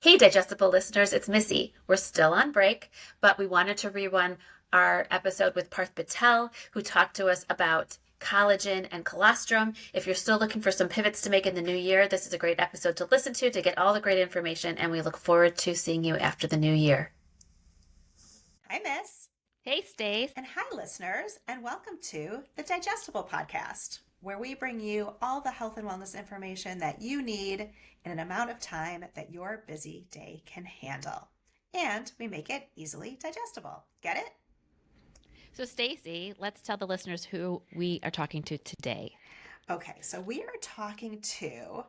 Hey, digestible listeners, it's Missy. We're still on break, but we wanted to rerun our episode with Parth Patel, who talked to us about collagen and colostrum. If you're still looking for some pivots to make in the new year, this is a great episode to listen to get all the great information, and we look forward to seeing you after the new year. Hi, Miss. Hey, Stace. And hi, listeners, and welcome to the Digestible Podcast, where we bring you all the health and wellness information that you need in an amount of time that your busy day can handle. And we make it easily digestible. Get it? So, Stacy, let's tell the listeners who we are talking to today. Okay, so we are talking to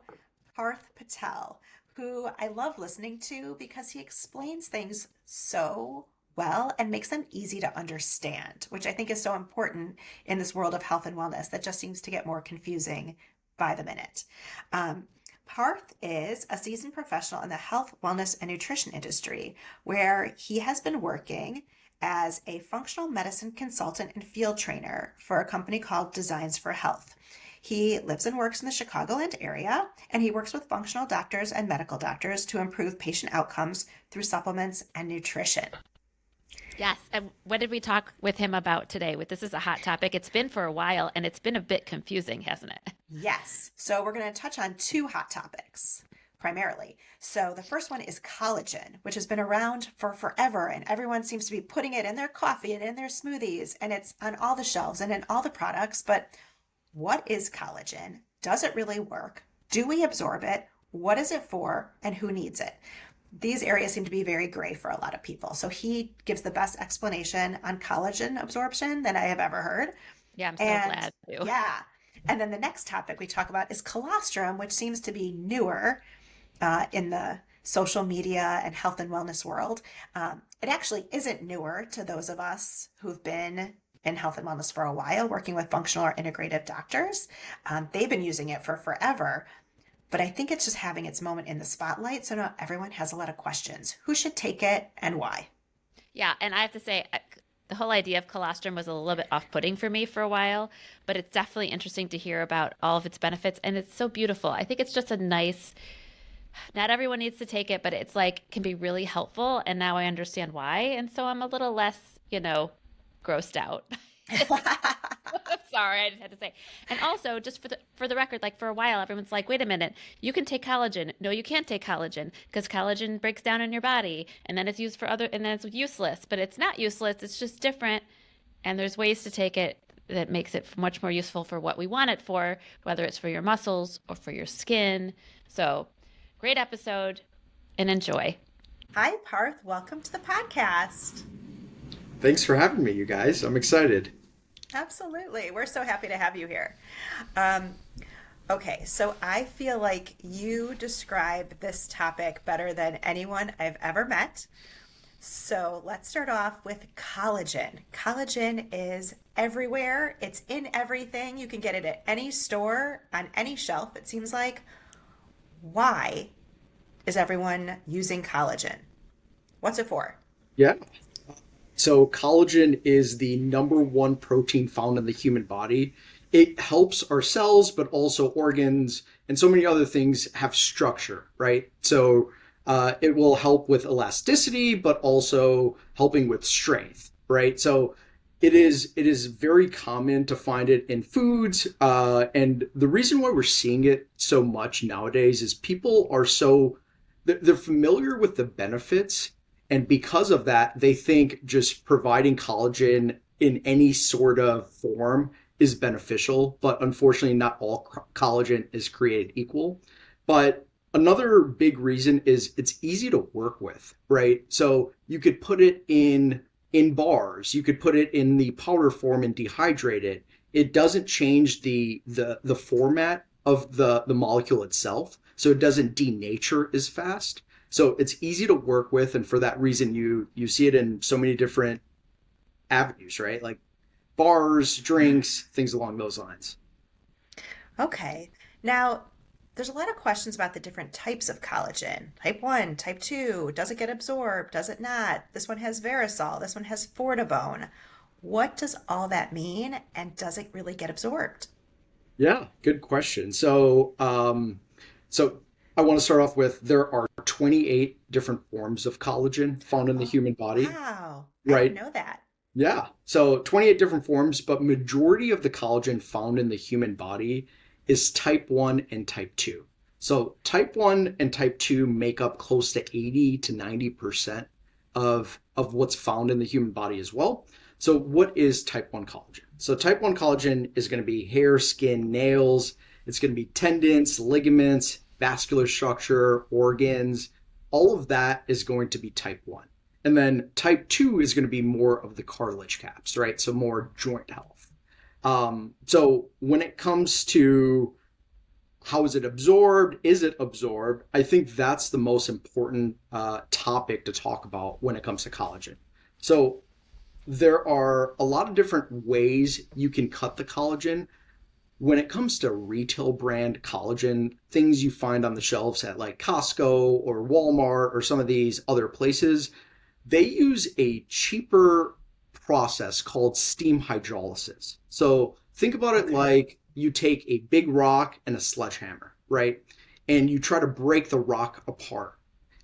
Parth Patel, who I love listening to because he explains things so well and makes them easy to understand, which I think is so important in this world of health and wellness that just seems to get more confusing by the minute. Parth is a seasoned professional in the health, wellness, and nutrition industry, where he has been working as a functional medicine consultant and field trainer for a company called Designs for Health. He lives and works in the Chicagoland area, and he works with functional doctors and medical doctors to improve patient outcomes through supplements and nutrition. Yes. And what did we talk with him about today? This is a hot topic. It's been for a while, and it's been a bit confusing, hasn't it? Yes. So we're going to touch on two hot topics primarily. So the first one is collagen, which has been around for forever, and everyone seems to be putting it in their coffee and in their smoothies, and it's on all the shelves and in all the products. But what is collagen? Does it really work? Do we absorb it? What is it for? And who needs it? These areas seem to be very gray for a lot of people. So he gives the best explanation on collagen absorption than I have ever heard. Yeah, I'm so And glad to. yeah. And then the next topic we talk about is colostrum, which seems to be newer in the social media and health and wellness world. It actually isn't newer to those of us who've been in health and wellness for a while, working with functional or integrative doctors. They've been using it for forever. But I think it's just having its moment in the spotlight. So not everyone has a lot of questions. Who should take it and why? Yeah, and I have to say, the whole idea of colostrum was a little bit off-putting for me for a while, but it's definitely interesting to hear about all of its benefits, and it's so beautiful. I think it's just a nice, not everyone needs to take it, but it's like can be really helpful, and now I understand why, and so I'm a little less, grossed out. Sorry, I just had to say. And also, just for the record, like for a while, everyone's like, "Wait a minute, you can take collagen." No, you can't take collagen because collagen breaks down in your body, and then it's used for other, and then it's useless. But it's not useless; it's just different. And there's ways to take it that makes it much more useful for what we want it for, whether it's for your muscles or for your skin. So, great episode, and enjoy. Hi, Parth. Welcome to the podcast. Thanks for having me, you guys. I'm excited. Absolutely. We're so happy to have you here. Okay, so I feel like you describe this topic better than anyone I've ever met. So let's start off with collagen. Collagen is everywhere, it's in everything. You can get it at any store, on any shelf, it seems like. Why is everyone using collagen? What's it for? Yeah. So collagen is the number one protein found in the human body. It helps our cells, but also organs and so many other things have structure, right? So it will help with elasticity, but also helping with strength, right? So it is very common to find it in foods, and the reason why we're seeing it so much nowadays is people are they're familiar with the benefits, and because of that, they think just providing collagen in any sort of form is beneficial, but unfortunately, not all collagen is created equal. But another big reason is it's easy to work with, right? So you could put it in bars, you could put it in the powder form and dehydrate it. It doesn't change the format of the molecule itself, so it doesn't denature as fast. So it's easy to work with, and for that reason, you see it in so many different avenues, right? Like bars, drinks, things along those lines. Okay. Now, there's a lot of questions about the different types of collagen. Type 1, type 2, does it get absorbed? Does it not? This one has Verisol, this one has Fortibone. What does all that mean, and does it really get absorbed? Yeah, good question. So I want to start off with there are 28 different forms of collagen found in the Oh, human body, wow. I didn't right? know that. Yeah. So 28 different forms, but majority of the collagen found in the human body is type 1 and type 2. So type 1 and type 2 make up close to 80 to 90% of what's found in the human body as well. So what is type 1 collagen? So type 1 collagen is going to be hair, skin, nails. It's going to be tendons, ligaments, vascular structure, organs. All of that is going to be type 1. And then type 2 is going to be more of the cartilage caps, right? So more joint health. So when it comes to how is it absorbed? Is it absorbed? I think that's the most important topic to talk about when it comes to collagen. So there are a lot of different ways you can cut the collagen. When it comes to retail brand collagen, things you find on the shelves at like Costco or Walmart or some of these other places, they use a cheaper process called steam hydrolysis. So think about it Okay. like you take a big rock and a sledgehammer, right? And you try to break the rock apart.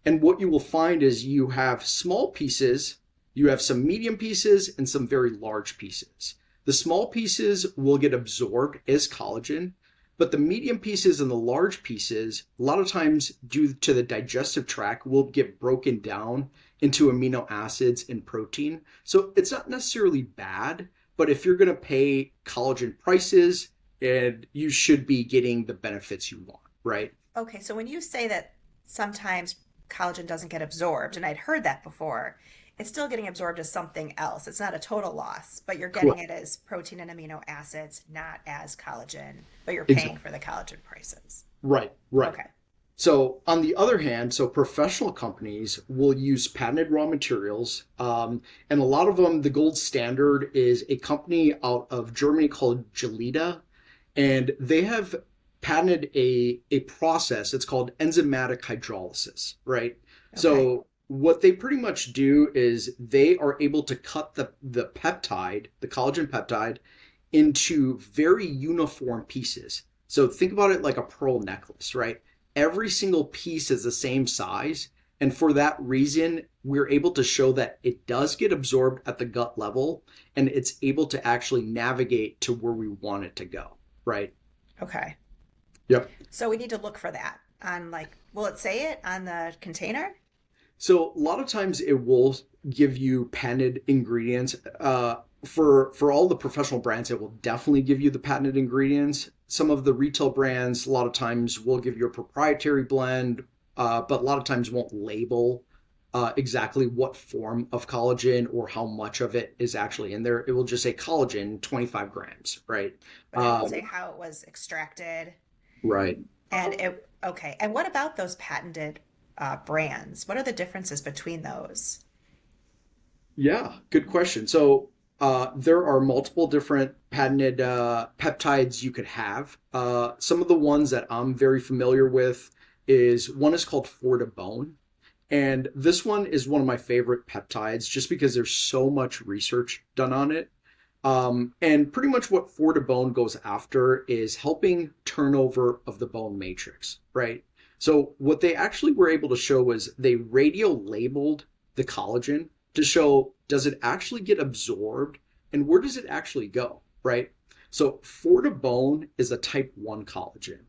And what you will find is you have small pieces, you have some medium pieces, and some very large pieces. The small pieces will get absorbed as collagen, but the medium pieces and the large pieces, a lot of times due to the digestive tract, will get broken down into amino acids and protein. So it's not necessarily bad, but if you're going to pay collagen prices, and you should be getting the benefits you want, right? Okay, so when you say that sometimes collagen doesn't get absorbed, and I'd heard that before, it's still getting absorbed as something else. It's not a total loss, but you're getting Correct. it as protein and amino acids, not as collagen, but you're paying Exactly. for the collagen prices. Right, right. Okay. So on the other hand, so professional companies will use patented raw materials, and a lot of them, the gold standard is a company out of Germany called Gelita, and they have patented a process. It's called enzymatic hydrolysis, right? Okay. So what they pretty much do is they are able to cut the peptide, the collagen peptide, into very uniform pieces. So think about it like a pearl necklace, right? Every single piece is the same size. And for that reason, we're able to show that it does get absorbed at the gut level and it's able to actually navigate to where we want it to go, right? Okay. Yep. So we need to look for that on like, will it say it on the container? So a lot of times it will give you patented ingredients. For all the professional brands, it will definitely give you the patented ingredients. Some of the retail brands, a lot of times, will give you a proprietary blend, but a lot of times won't label exactly what form of collagen or how much of it is actually in there. It will just say collagen, 25 grams, right? But it won't Um, say how it was extracted. right. And it, okay. And what about those patented brands? What are the differences between those? Yeah, good question. So there are multiple different patented peptides you could have. Some of the ones that I'm very familiar with is one is called Fortibone. And this one is one of my favorite peptides just because there's so much research done on it. And pretty much what Fortibone goes after is helping turnover of the bone matrix, right? So what they actually were able to show was they radio labeled the collagen to show does it actually get absorbed and where does it actually go, right? So Fortibone is a type 1 collagen.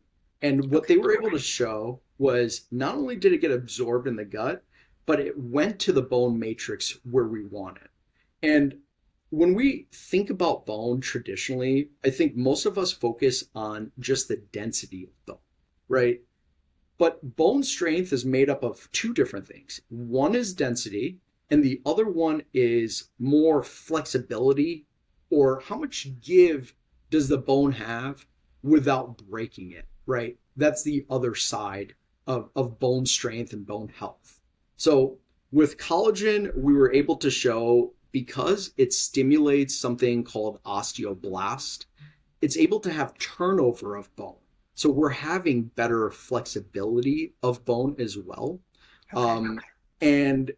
And what Okay. they were able to show was not only did it get absorbed in the gut, but it went to the bone matrix where we want it. And when we think about bone traditionally, I think most of us focus on just the density of bone, right? But bone strength is made up of two different things. One is density, and the other one is more flexibility, or how much give does the bone have without breaking it, right? That's the other side of bone strength and bone health. So with collagen, we were able to show because it stimulates something called osteoblast, it's able to have turnover of bone. So we're having better flexibility of bone as well. Okay. Um, and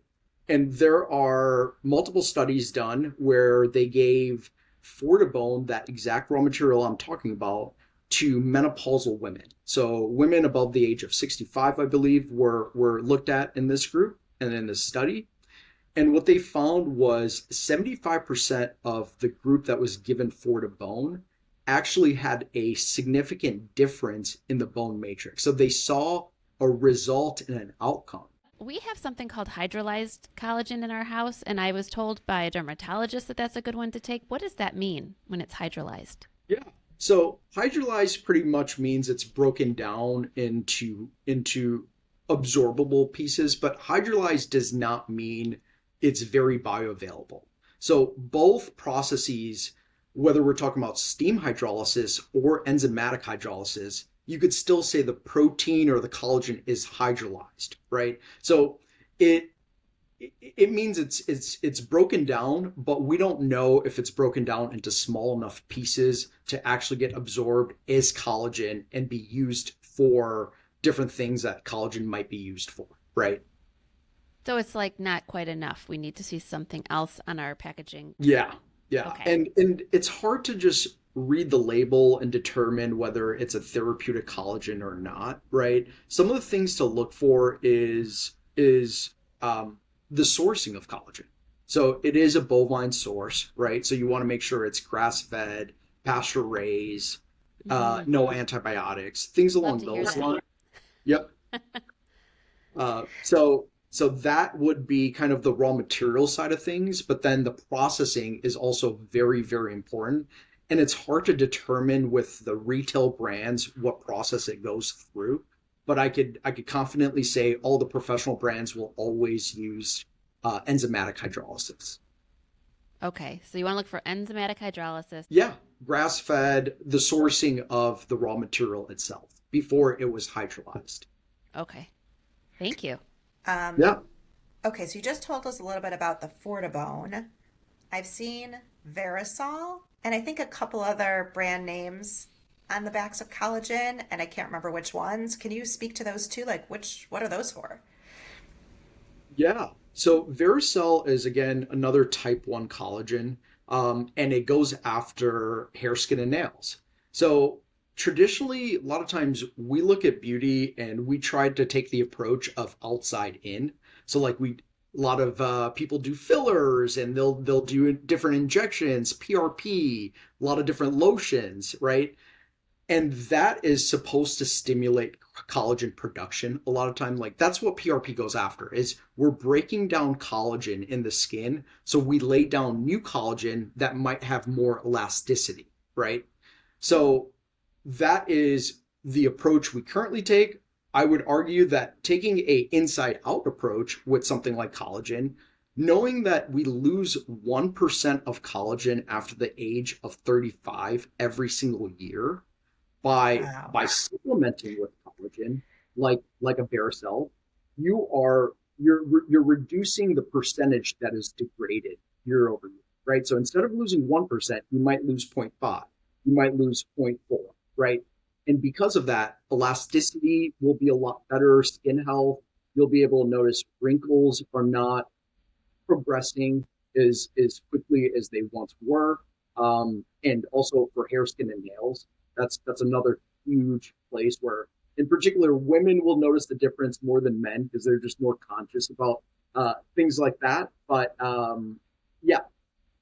and there are multiple studies done where they gave Fortibone, that exact raw material I'm talking about, to menopausal women. So women above the age of 65, I believe, were looked at in this group and in this study. And what they found was 75% of the group that was given Fortibone actually had a significant difference in the bone matrix. So they saw a result in an outcome. We have something called hydrolyzed collagen in our house, and I was told by a dermatologist that that's a good one to take. What does that mean when it's hydrolyzed? Yeah. So hydrolyzed pretty much means it's broken down into absorbable pieces, but hydrolyzed does not mean it's very bioavailable. So both processes, whether we're talking about steam hydrolysis or enzymatic hydrolysis, you could still say the protein or the collagen is hydrolyzed, right? So it it means it's broken down, but we don't know if it's broken down into small enough pieces to actually get absorbed as collagen and be used for different things that collagen might be used for, right? So it's like not quite enough. We need to see something else on our packaging. Yeah, yeah. Okay. And it's hard to just read the label and determine whether it's a therapeutic collagen or not, right? Some of the things to look for is the sourcing of collagen. So it is a bovine source, right? So you want to make sure it's grass-fed, pasture raised, no antibiotics, things Love along to hear those that. lines. Yep. So that would be kind of the raw material side of things, but then the processing is also very, very important. And it's hard to determine with the retail brands what process it goes through. But I could confidently say all the professional brands will always use enzymatic hydrolysis. Okay. So you want to look for enzymatic hydrolysis. Yeah, grass-fed, the sourcing of the raw material itself before it was hydrolyzed. Okay. Thank you. Um, Yeah. okay, so you just told us a little bit about the Fortibone. I've seen Verisol and I think a couple other brand names on the backs of collagen, and I can't remember which ones. Can you speak to those two? Like, what are those for? Yeah. So Verisol is again another type 1 collagen, and it goes after hair, skin, and nails. So traditionally, a lot of times we look at beauty and we try to take the approach of outside in. So like a lot of people do fillers and they'll do different injections, PRP, a lot of different lotions, right? And that is supposed to stimulate collagen production a lot of time. Like that's what PRP goes after, is we're breaking down collagen in the skin, so we lay down new collagen that might have more elasticity, right? So that is the approach we currently take. I would argue that taking a inside out approach with something like collagen, knowing that we lose 1% of collagen after the age of 35 every single year, Wow. by supplementing with collagen, like a Vericel, you're reducing the percentage that is degraded year over year, right? So instead of losing 1%, you might lose 0.5, you might lose zero point 0.4, right? And because of that, elasticity will be a lot better, skin health, you'll be able to notice wrinkles are not progressing as quickly as they once were. And also for hair, skin, and nails, that's another huge place where, in particular, women will notice the difference more than men because they're just more conscious about things like that. But yeah,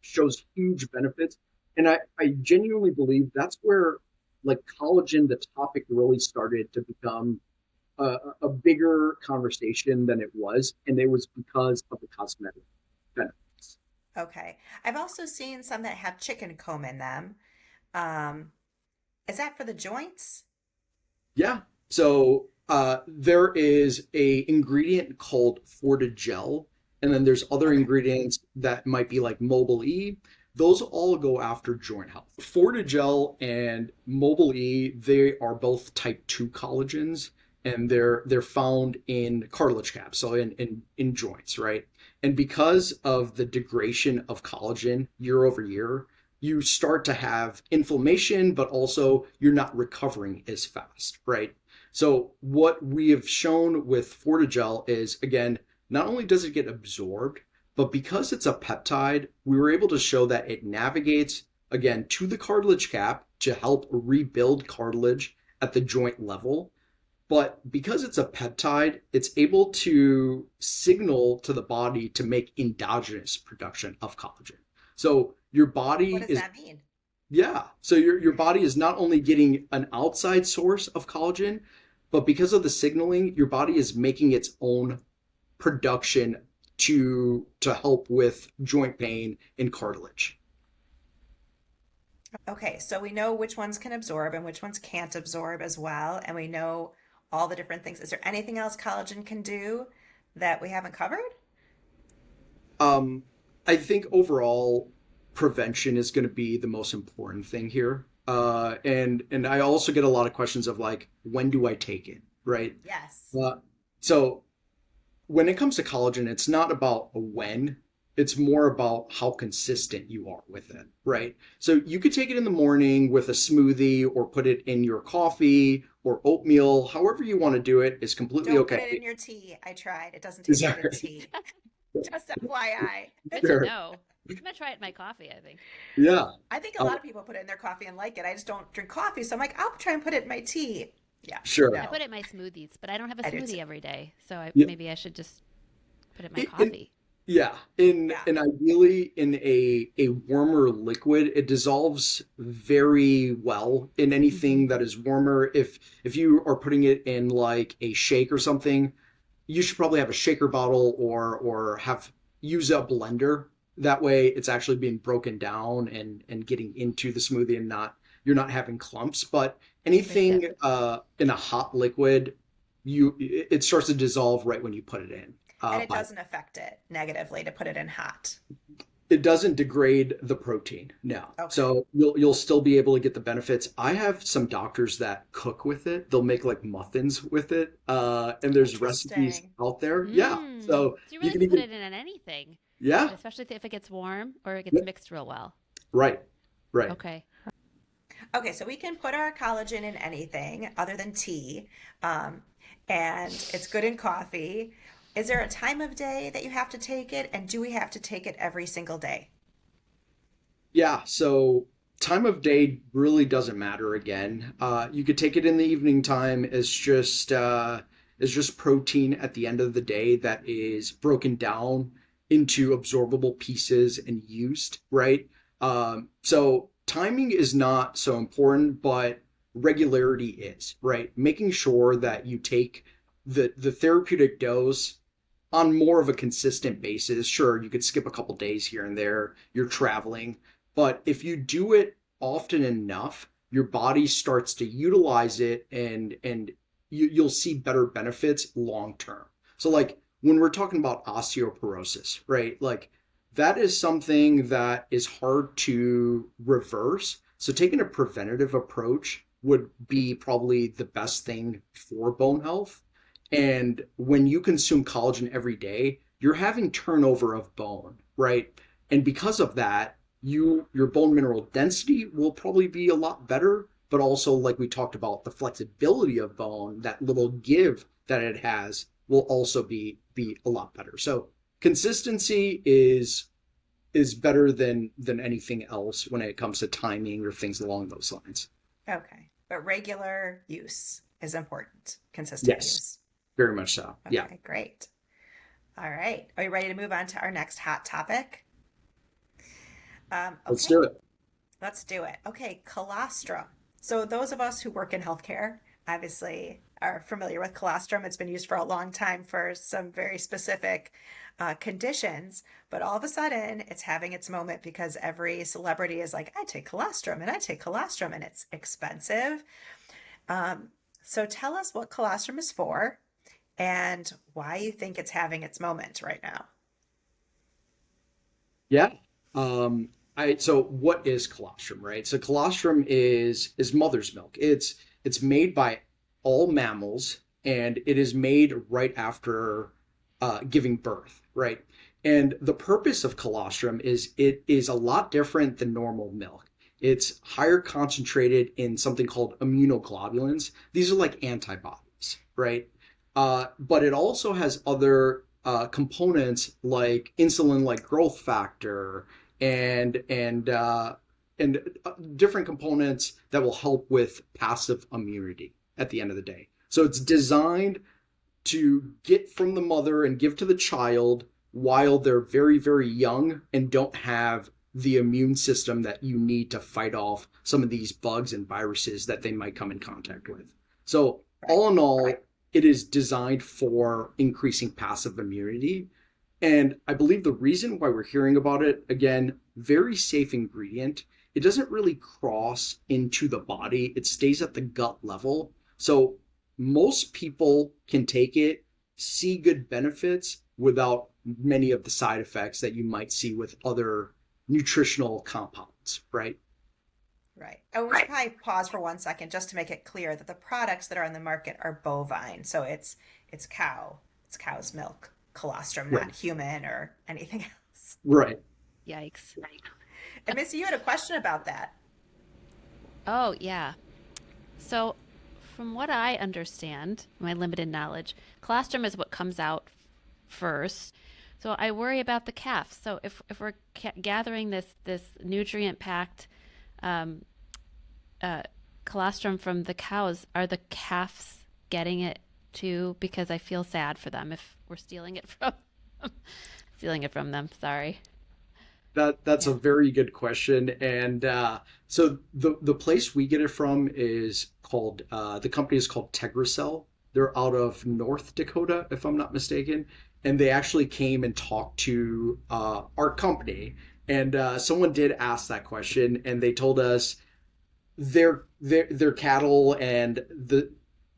shows huge benefits, and I genuinely believe that's where like collagen, the topic really started to become a bigger conversation than it was, and it was because of the cosmetic benefits. Okay. I've also seen some that have chicken comb in them. Um, is that for the joints? Yeah. So there is a ingredient called Fortigel, and then there's other Okay. ingredients that might be like Mobile E. Those all go after joint health. Fortigel and Mobile E, they are both type 2 collagens, and they're found in cartilage caps, so in joints, right? And because of the degradation of collagen year over year, you start to have inflammation, but also you're not recovering as fast, right? So what we have shown with Fortigel is, again, not only does it get absorbed, but because it's a peptide, we were able to show that it navigates, again, to the cartilage cap, to help rebuild cartilage at the joint level. But because it's a peptide, it's able to signal to the body to make endogenous production of collagen. So your What body does is, that mean? yeah. So your body is not only getting an outside source of collagen, but because of the signaling, your body is making its own production to help with joint pain and cartilage. Okay, so we know which ones can absorb and which ones can't absorb as well, and we know all the different things. Is there anything else collagen can do that we haven't covered? Um, I think overall prevention is going to be the most important thing here. And I also get a lot of questions of like, when do I take it, right? Yes. Uh, so when it comes to collagen, it's not about a when, it's more about how consistent you are with it, right? So you could take it in the morning with a smoothie or put it in your coffee or oatmeal, however you want to do it is completely Don't put it okay. in your tea. I tried. It doesn't Is taste good that in right? tea. Just FYI. Good to Sure. know. I'm gonna try it in my coffee, I think. Yeah. I think a Uh, lot of people put it in their coffee and like it. I just don't drink coffee, so I'm like, I'll try and put it in my tea. Yeah, sure. I no, put it in my smoothies, but I don't have a I do too. smoothie every day, so Yeah. maybe I should just put it in my In, coffee. Yeah, in Yeah. and ideally in a warmer liquid, it dissolves very well in anything Hmm. that is warmer. If you are putting it in like a shake or something, you should probably have a shaker bottle or have use a blender. That way it's actually being broken down and getting into the smoothie and not you're not having clumps. But Great tip. anything in a hot liquid, it starts to dissolve right when you put it in. And it By doesn't affect it negatively to put it in hot. It doesn't degrade the protein, no. Okay. So you'll still be able to get the benefits. I have some doctors that cook with it. They'll make like muffins with it, and there's recipes Interesting. out there. Yeah, Mm. so So you you really can can put even it in anything, yeah, especially if it gets warm or it gets yeah, mixed real well. right, right. Okay. Okay, so we can put our collagen in anything other than tea, um, and it's good in coffee. Is there a time of day that you have to take it, and do we have to take it every single day? Yeah, so time of day really doesn't matter again. You could take it in the evening time as just protein at the end of the day that is broken down into absorbable pieces and used, right? So timing is not so important, but regularity is, right? Making sure that you take the therapeutic dose on more of a consistent basis. Sure, you could skip a couple days here and there. You're traveling, but if you do it often enough, your body starts to utilize it and you'll see better benefits long term. So like when we're talking about osteoporosis, right? Like that is something that is hard to reverse. So taking a preventative approach would be probably the best thing for bone health. And when you consume collagen every day, you're having turnover of bone, right? And because of that, your bone mineral density will probably be a lot better, but also like we talked about, the flexibility of bone, that little give that it has will also be a lot better. So consistency is better than anything else when it comes to timing or things along those lines. Okay, but regular use is important, consistent Yes, use. very much so. Yeah, Okay, great. All right, are you ready to move on to our next hot topic? let's Okay, do it. let's do it. Okay, colostrum. So those of us who work in healthcare obviously are familiar with colostrum. It's been used for a long time for some very specific conditions, but all of a sudden it's having its moment because every celebrity is like, I take colostrum and I take colostrum and it's expensive. Um, so tell us what colostrum is for and why you think it's having its moment right now. Yeah. So what is colostrum, right? So colostrum is mother's milk. It's made by all mammals, and it is made right after giving birth, right? And the purpose of colostrum is it is a lot different than normal milk. It's higher concentrated in something called immunoglobulins. These are like antibodies, right? But it also has other components like insulin, like growth factor, and different components that will help with passive immunity at the end of the day. So it's designed to get from the mother and give to the child while they're very, very young and don't have the immune system that you need to fight off some of these bugs and viruses that they might come in contact with. So all in all, it is designed for increasing passive immunity. And I believe the reason why we're hearing about it, again, very safe ingredient. It doesn't really cross into the body. It stays at the gut level. So most people can take it, see good benefits without many of the side effects that you might see with other nutritional compounds, right? Right. And we should probably pause for 1 second just to make it clear that the products that are on the market are bovine. So it's cow's milk, colostrum, Right. not human or anything else. Right. Yikes. And Missy, you had a question about that. Oh, yeah. So, from what I understand, my limited knowledge, colostrum is what comes out first. So I worry about the calf. So if we're gathering this nutrient packed um, colostrum from the cows, are the calves getting it too? Because I feel sad for them if we're stealing it from stealing it from them. Sorry. That's Yeah. a very good question. And so the place we get it from is called the company is called Tegracell. They're out of North Dakota, if I'm not mistaken. And they actually came and talked to our company. And someone did ask that question, and they told us their cattle and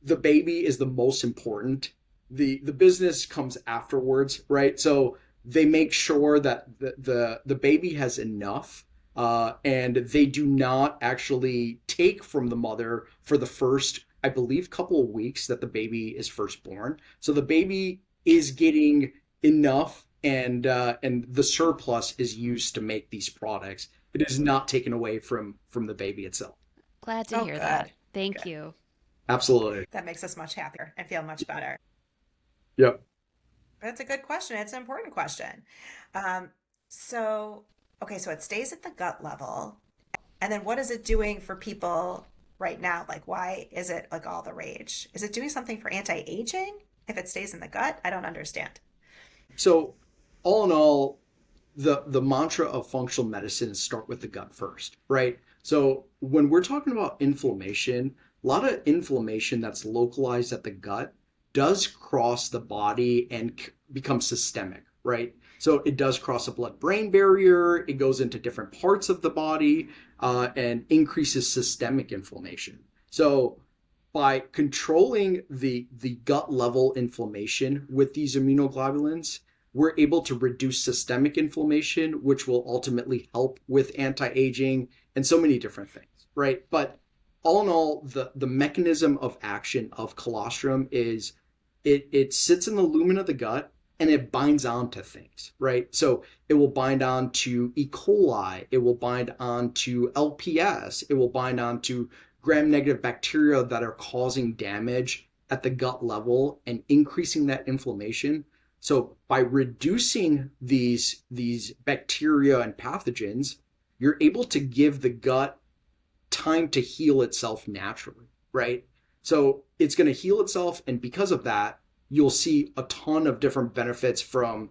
the baby is the most important. The business comes afterwards, right? So they make sure that the baby has enough, and they do not actually take from the mother for the first, I believe, couple of weeks that the baby is first born. So the baby is getting enough, and the surplus is used to make these products. It is not taken away from the baby itself. Glad to Oh, hear good. that. Thank Good. you. Absolutely. That makes us much happier and feel much better. Yep. That's a good question. It's an important question. Um, so, okay, so it stays at the gut level. And then what is it doing for people right now? Like, why is it like all the rage? Is it doing something for anti-aging if it stays in the gut? I don't understand. So all in all, the mantra of functional medicine is start with the gut first, right? So when we're talking about inflammation, a lot of inflammation that's localized at the gut does cross the body and become systemic, right? So it does cross the blood-brain barrier, it goes into different parts of the body, and increases systemic inflammation. So by controlling the gut level inflammation with these immunoglobulins, we're able to reduce systemic inflammation, which will ultimately help with anti-aging and so many different things, right? But all in all, the mechanism of action of colostrum is it sits in the lumen of the gut and it binds on to things, right? So it will bind on to E. coli, it will bind on to LPS, it will bind on to gram-negative bacteria that are causing damage at the gut level and increasing that inflammation. So by reducing these bacteria and pathogens, you're able to give the gut time to heal itself naturally, right? So it's going to heal itself, and because of that, you'll see a ton of different benefits from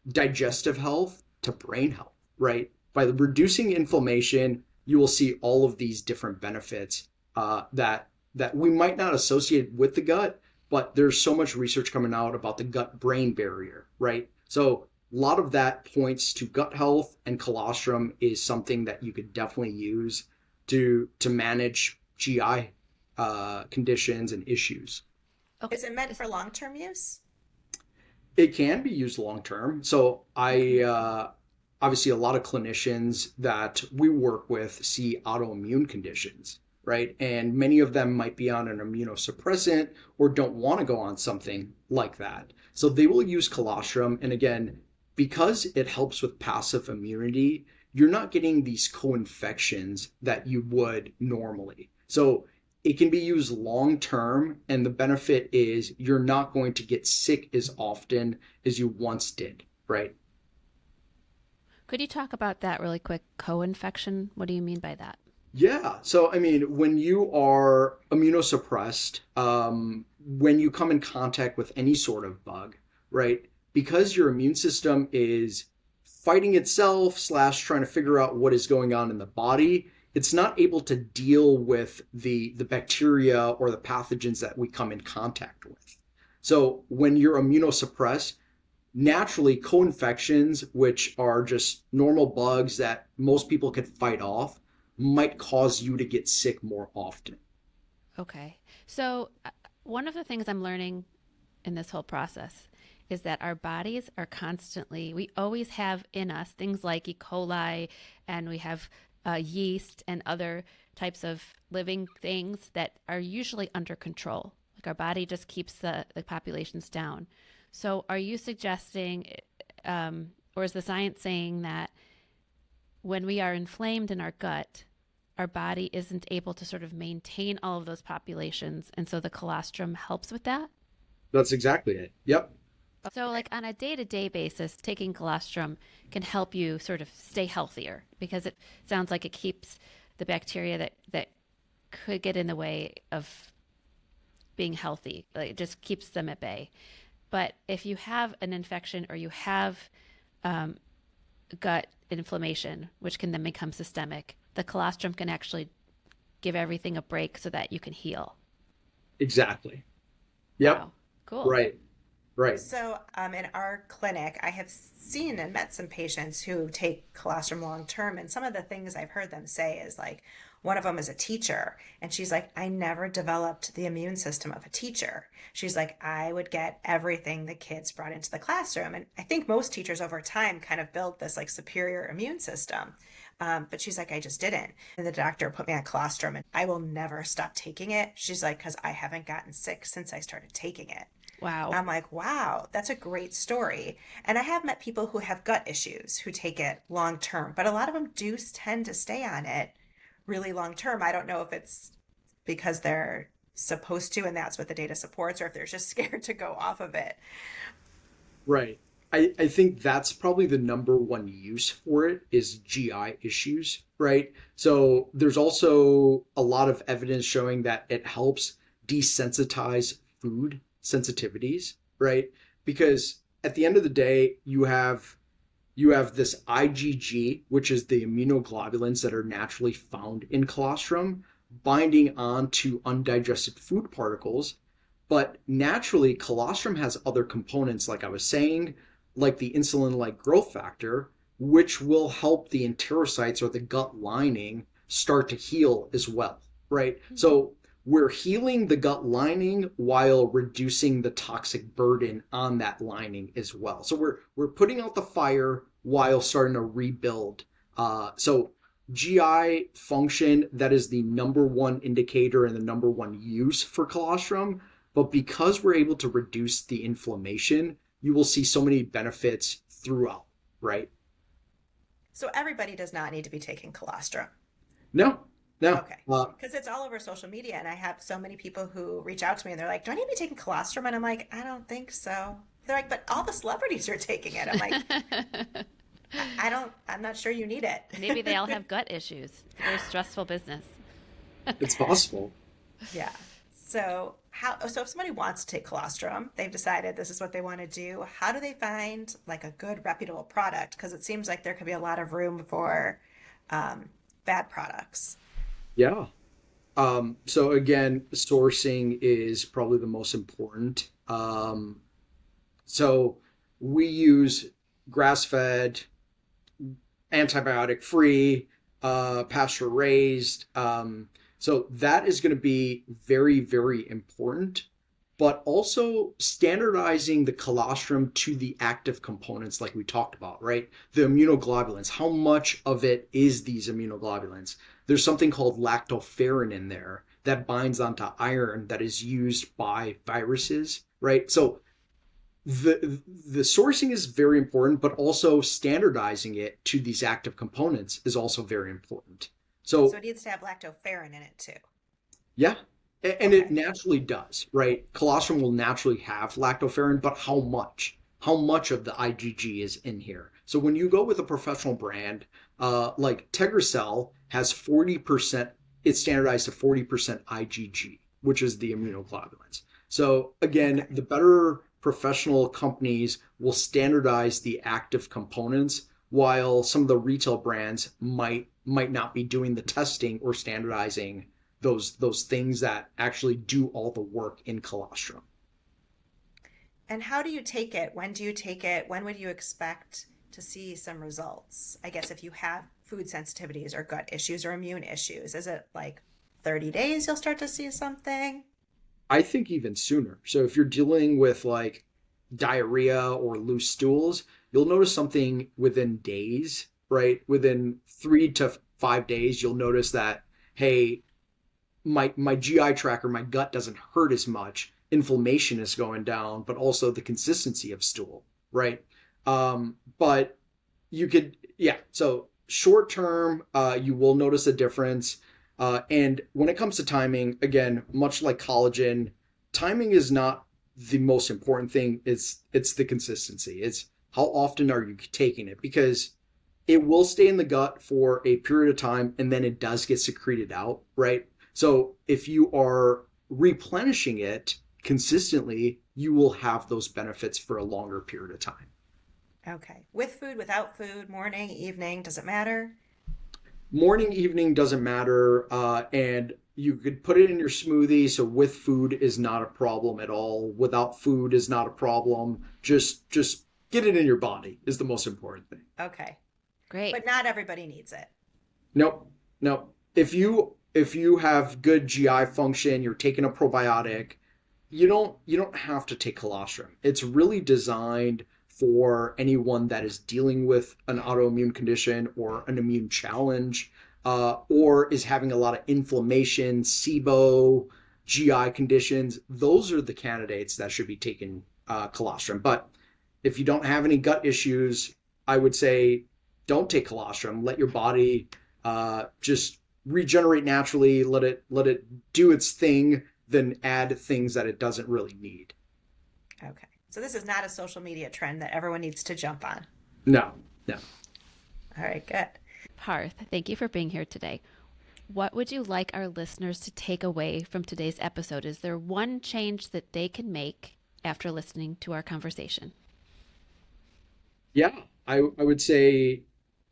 digestive health to brain health, right? By reducing inflammation, you will see all of these different benefits that we might not associate with the gut, but there's so much research coming out about the gut-brain barrier, right? So a lot of that points to gut health, and colostrum is something that you could definitely use to manage GI conditions and issues. Okay. Is it meant for long-term use? It can be used long term. So Okay. obviously a lot of clinicians that we work with see autoimmune conditions, right? And many of them might be on an immunosuppressant or don't want to go on something like that. So they will use colostrum. And again, because it helps with passive immunity, you're not getting these co-infections that you would normally. So it can be used long term, and the benefit is you're not going to get sick as often as you once did, right? Could you talk about that really quick? Co-infection? What do you mean by that? Yeah. So, I mean, when you are immunosuppressed, when you come in contact with any sort of bug, right? Because your immune system is fighting itself slash trying to figure out what is going on in the body, it's not able to deal with the bacteria or the pathogens that we come in contact with. So when you're immunosuppressed, naturally co-infections, which are just normal bugs that most people could fight off, might cause you to get sick more often. Okay. So, one of the things I'm learning in this whole process is that our bodies are constantly, we always have in us things like E. coli, and we have yeast and other types of living things that are usually under control. Like our body just keeps the populations down. So, are you suggesting, or is the science saying that when we are inflamed in our gut, our body isn't able to sort of maintain all of those populations, and so the colostrum helps with that? That's exactly it. Yep. So, like on a day to day basis, taking colostrum can help you sort of stay healthier because it sounds like it keeps the bacteria that could get in the way of being healthy. Like it just keeps them at bay. But if you have an infection or you have um, gut inflammation, which can then become systemic, the colostrum can actually give everything a break so that you can heal. Exactly. Yep. Wow, cool. Right. Right. So, in our clinic, I have seen and met some patients who take colostrum long term, and some of the things I've heard them say is like, one of them is a teacher, and she's like, I never developed the immune system of a teacher. She's like, I would get everything the kids brought into the classroom, and I think most teachers over time kind of build this like superior immune system. But she's like, I just didn't. And the doctor put me on colostrum, and I will never stop taking it. She's like, because I haven't gotten sick since I started taking it. Wow. I'm like, wow, that's a great story. And I have met people who have gut issues who take it long term, but a lot of them do tend to stay on it really long term. I don't know if it's because they're supposed to and that's what the data supports, or if they're just scared to go off of it. Right. I think that's probably the number one use for it is GI issues, right? So there's also a lot of evidence showing that it helps desensitize food sensitivities, right? Because at the end of the day, you have this IgG, which is the immunoglobulins that are naturally found in colostrum, binding onto undigested food particles. But naturally, colostrum has other components, like I was saying, like the insulin-like growth factor, which will help the enterocytes or the gut lining start to heal as well, right? So we're healing the gut lining while reducing the toxic burden on that lining as well. So we're putting out the fire while starting to rebuild. So GI function, that is the number one indicator and the number one use for colostrum. But because we're able to reduce the inflammation, you will see so many benefits throughout, right? So everybody does not need to be taking colostrum. No, no. Okay. Because it's all over social media, and I have so many people who reach out to me and they're like, do I need to be taking colostrum? And I'm like, I don't think so. They're like, but all the celebrities are taking it. I'm like, I'm not sure you need it. Maybe they all have gut issues. It's a very stressful business. It's possible. Yeah. So if somebody wants to take colostrum, they've decided this is what they want to do. How do they find like a good reputable product? Because it seems like there could be a lot of room for bad products. Yeah. So again, sourcing is probably the most important. So we use grass-fed, antibiotic-free, pasture-raised. So that is going to be very, very important. But also standardizing the colostrum to the active components, like we talked about, right? The immunoglobulins. How much of it is these immunoglobulins? There's something called lactoferrin in there that binds onto iron that is used by viruses, right? So the sourcing is very important, but also standardizing it to these active components is also very important. So So it needs to have lactoferrin in it too. yeah, and it Okay. naturally does, right? Colostrum will naturally have lactoferrin, but how much? How much of the IgG is in here? So when you go with a professional brand, like Tegracell has 40%, it's standardized to 40% IgG, which is the immunoglobulins. So again, Okay. the better professional companies will standardize the active components, while some of the retail brands might not be doing the testing or standardizing those things that actually do all the work in colostrum. And how do you take it? When do you take it? When would you expect to see some results? I guess if you have food sensitivities or gut issues or immune issues, is it like 30 days you'll start to see something? I think even sooner. So if you're dealing with like diarrhea or loose stools, you'll notice something within days, right? Within 3 to 5 days, you'll notice that, hey, my GI tract or my gut doesn't hurt as much. Inflammation is going down, but also the consistency of stool, right? But you could, yeah. So short term, you will notice a difference. And when it comes to timing, again, much like collagen, timing is not the most important thing. It's the consistency. It's how often are you taking it, because it will stay in the gut for a period of time and then it does get secreted out, right? So if you are replenishing it consistently, you will have those benefits for a longer period of time. Okay. With food, without food, morning, evening, does it matter? Morning, evening doesn't matter, and you could put it in your smoothie. So with food is not a problem at all. Without food is not a problem. Just get it in your body is the most important thing. Okay. Great. But not everybody needs it. Nope, nope. If you have good GI function, you're taking a probiotic, you don't have to take colostrum. It's really designed for anyone that is dealing with an autoimmune condition or an immune challenge, or is having a lot of inflammation, SIBO, GI conditions. Those are the candidates that should be taking colostrum. But if you don't have any gut issues, I would say don't take colostrum. Let your body just regenerate naturally. Let it do its thing. Then add things that it doesn't really need. Okay. So this is not a social media trend that everyone needs to jump on. No, no. All right, good. Parth, thank you for being here today. What would you like our listeners to take away from today's episode? Is there one change that they can make after listening to our conversation? Yeah, I would say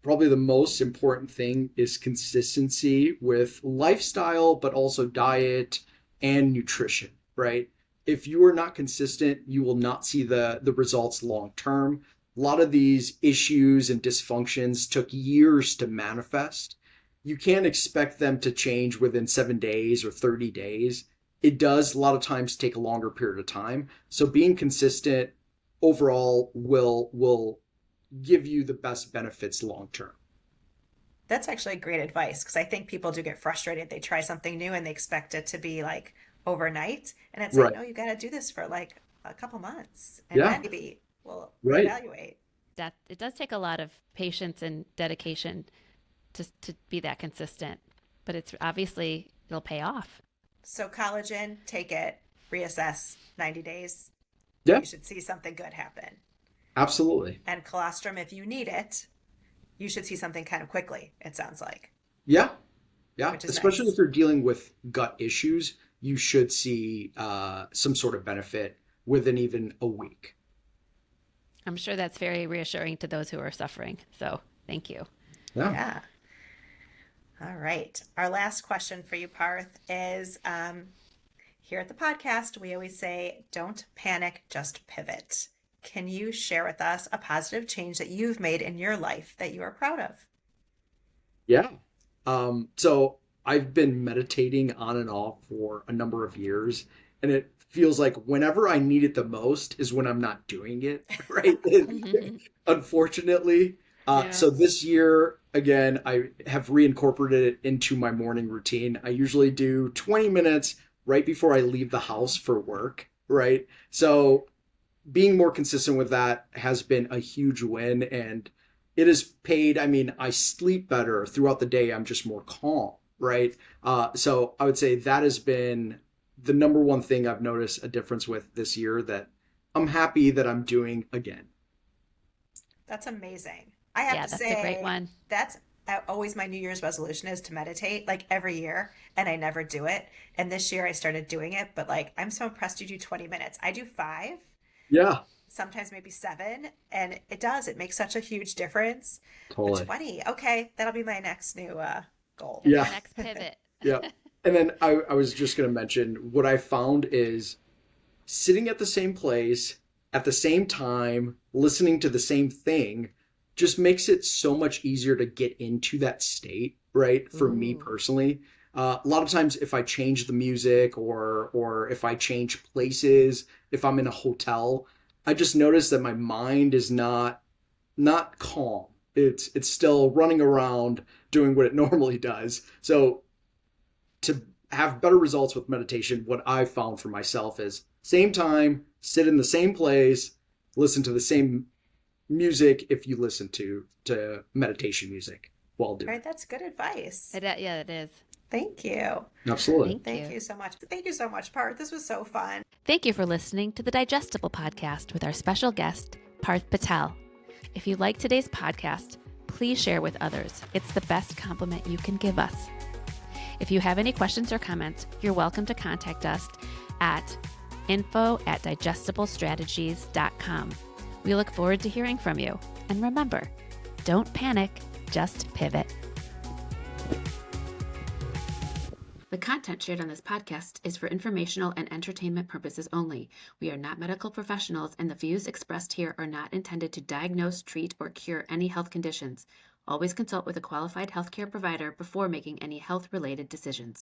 probably the most important thing is consistency with lifestyle, but also diet and nutrition, right? If you are not consistent, you will not see the results long term. A lot of these issues and dysfunctions took years to manifest. You can't expect them to change within 7 days or 30 days. It does a lot of times take a longer period of time. So being consistent overall will give you the best benefits long term. That's actually great advice because I think people do get frustrated. They try something new and they expect it to be like overnight. And it's like, Right. no, you got to do this for like a couple months and Yeah. then maybe we'll Right. reevaluate. That it does take a lot of patience and dedication to be that consistent, but it's obviously it'll pay off. So, collagen, take it, reassess 90 days. Yeah, You should see something good happen. absolutely. And colostrum, if you need it, you should see something kind of quickly, it sounds like, Yeah. Yeah. which is Especially nice. if you're dealing with gut issues, you should see some sort of benefit within even a week. I'm sure that's very reassuring to those who are suffering. So thank you. Yeah. Yeah. All right. Our last question for you, Parth, is here at the podcast, we always say, don't panic, just pivot. Can you share with us a positive change that you've made in your life that you are proud of? Yeah. So I've been meditating on and off for a number of years, and it feels like whenever I need it the most is when I'm not doing it, right? Unfortunately. Yeah. So this year, again, I have reincorporated it into my morning routine. I usually do 20 minutes right before I leave the house for work, right? So being more consistent with that has been a huge win, and it has paid. I mean, I sleep better throughout the day. I'm just more calm, right? So I would say that has been the number one thing I've noticed a difference with this year that I'm happy that I'm doing again. That's amazing. I have Yeah, to that's a great say, one. that's always my New Year's resolution is to meditate like every year, and I never do it. And this year I started doing it, but like I'm so impressed you do 20 minutes. I do 5, Yeah, sometimes maybe 7, and it makes such a huge difference. But totally. 20, okay, that'll be my next new goal. That's your Yeah, next pivot. yeah. And then I was just going to mention what I found is sitting at the same place at the same time, listening to the same thing, just makes it so much easier to get into that state, right? For me Ooh. personally, a lot of times if I change the music or if I change places, if I'm in a hotel, I just notice that my mind is not calm. It's still running around doing what it normally does. So to have better results with meditation, what I've found for myself is same time, sit in the same place, listen to the same music if you listen to meditation music while All doing right, that's good advice. Yeah, it is. Thank you. it. Absolutely. Thank Thank you. you so much. Thank you so much, Part. This was so fun. Thank you for listening to the Digestible Podcast with our special guest, Parth Patel. If you like today's podcast, please share with others. It's the best compliment you can give us. If you have any questions or comments, you're welcome to contact us at info@digestiblestrategies.com. We look forward to hearing from you. And remember, don't panic, just pivot. The content shared on this podcast is for informational and entertainment purposes only. We are not medical professionals, and the views expressed here are not intended to diagnose, treat, or cure any health conditions. Always consult with a qualified healthcare provider before making any health-related decisions.